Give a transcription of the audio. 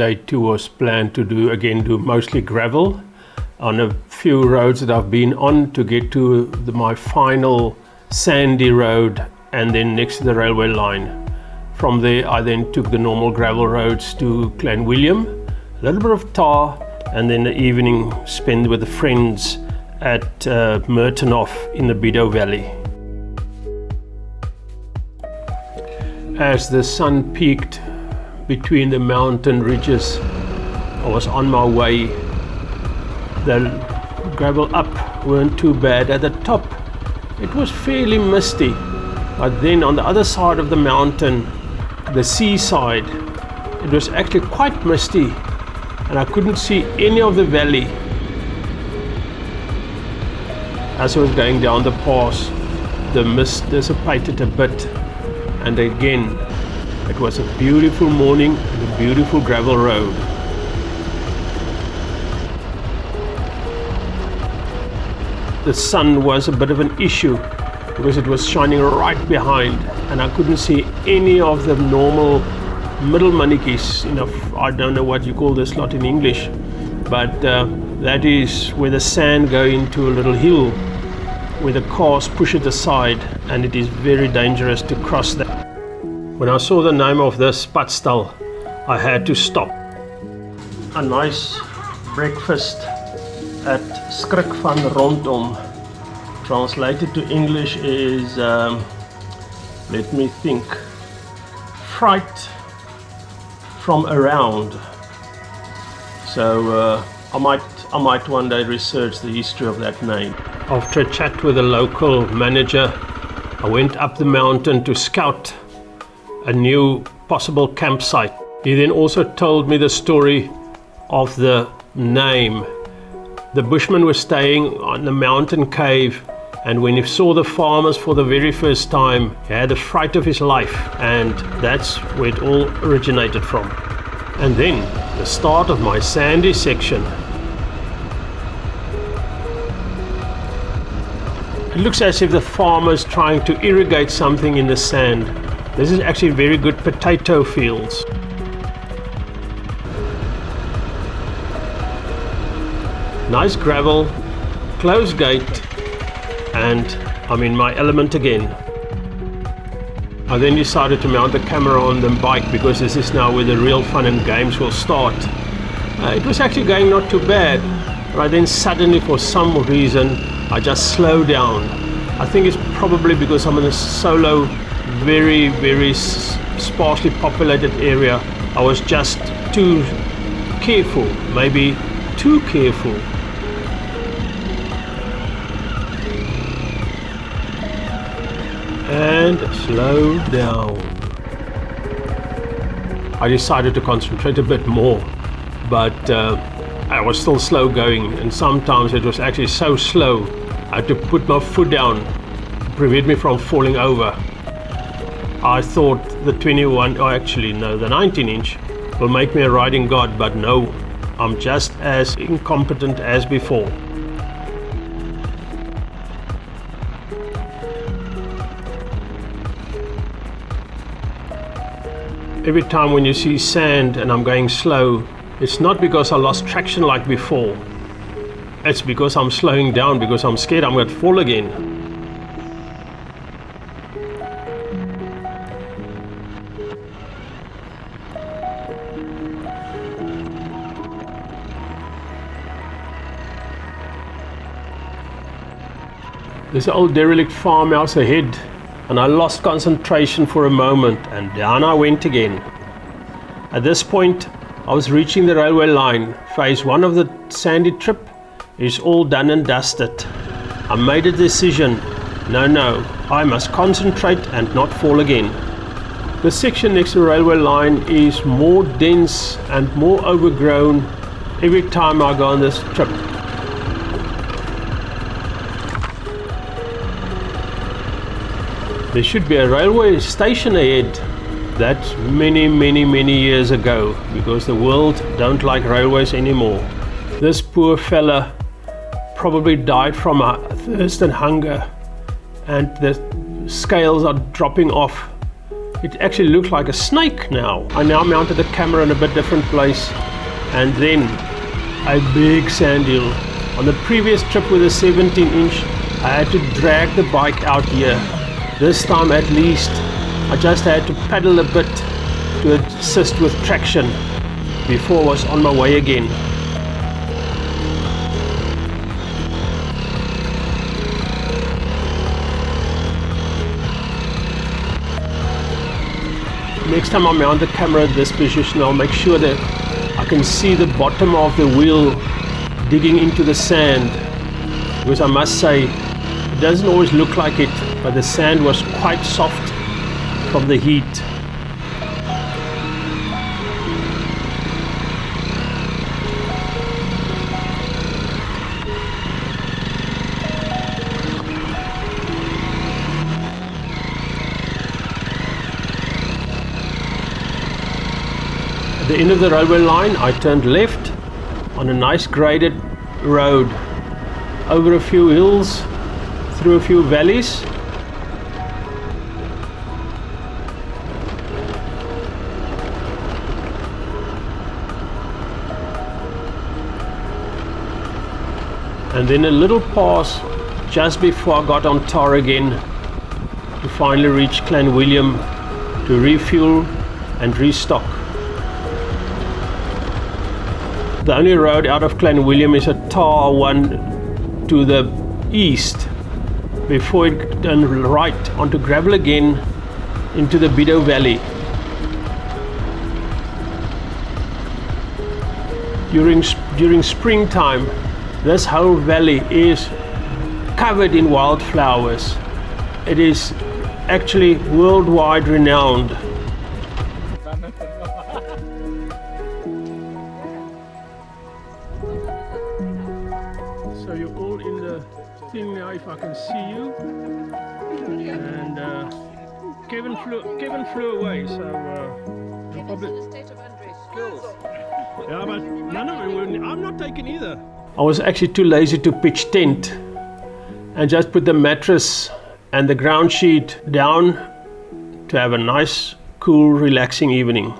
day 2 was planned to do mostly gravel on a few roads that I've been on to get to my final sandy road, and then next to the railway line. From there I then took the normal gravel roads to Clanwilliam, a little bit of tar, and then the evening spent with the friends at Mertonhof in the Biedouw Valley. As the sun peaked between the mountain ridges, I was on my way. The gravel up weren't too bad. At the top it was fairly misty, but then on the other side of the mountain, the seaside, it was actually quite misty and I couldn't see any of the valley. As I was going down the pass, the mist dissipated a bit, and again it was a beautiful morning and a beautiful gravel road. The sun was a bit of an issue because it was shining right behind and I couldn't see any of the normal middle mannetjies. I don't know what you call this lot in English, but that is where the sand goes into a little hill where the cars push it aside, and it is very dangerous to cross that. When I saw the name of this padstal, I had to stop. A nice breakfast at Skrik van Rondom. Translated to English is, let me think, fright from around. So I might one day research the history of that name. After a chat with the local manager, I went up the mountain to scout a new possible campsite. He then also told me the story of the name. The bushman was staying on the mountain cave, and when he saw the farmers for the very first time, he had the fright of his life, and that's where it all originated from. And then the start of my sandy section. It looks as if the farmer's trying to irrigate something in the sand. This is actually very good potato fields. Nice gravel, closed gate, and I'm in my element again. I then decided to mount the camera on the bike because this is now where the real fun and games will start. It was actually going not too bad, but then suddenly for some reason I just slowed down. I think it's probably because I'm in a solo, very, very sparsely populated area. I was just too careful, maybe too careful. And slow down. I decided to concentrate a bit more, but I was still slow going, and sometimes it was actually so slow I had to put my foot down to prevent me from falling over. I thought the 19-inch will make me a riding god, but no, I'm just as incompetent as before. Every time when you see sand and I'm going slow, it's not because I lost traction like before. It's because I'm slowing down because I'm scared I'm going to fall again. There's an old derelict farmhouse ahead, and I lost concentration for a moment, and down I went again. At this point, I was reaching the railway line. Phase 1 of the sandy trip is all done and dusted. I made a decision. No, I must concentrate and not fall again. The section next to the railway line is more dense and more overgrown every time I go on this trip. There should be a railway station ahead. That's many years ago, because the world don't like railways anymore. This poor fella probably died from thirst and hunger, and the scales are dropping off It actually looked like a snake now. I now mounted the camera in a bit different place, and then a big sand hill. On the previous trip with a 17-inch, I had to drag the bike out here. This time at least, I just had to pedal a bit to assist with traction before I was on my way again. Next time I mount the camera at this position, I'll make sure that I can see the bottom of the wheel digging into the sand, because I must say it doesn't always look like it, but the sand was quite soft from the heat. At the end of the railway line, I turned left on a nice graded road over a few hills, through a few valleys. And then a little pause just before I got on tar again to finally reach Clanwilliam to refuel and restock. The only road out of Clanwilliam is a tar one to the east before it turned right onto gravel again into the Biedouw Valley. During springtime, this whole valley is covered in wildflowers. It is actually worldwide renowned. So you're all in the thing now, if I can see you. And Kevin flew away, so probably. Yeah, but none of it. I'm not taking either. I was actually too lazy to pitch tent and just put the mattress and the ground sheet down to have a nice, cool, relaxing evening.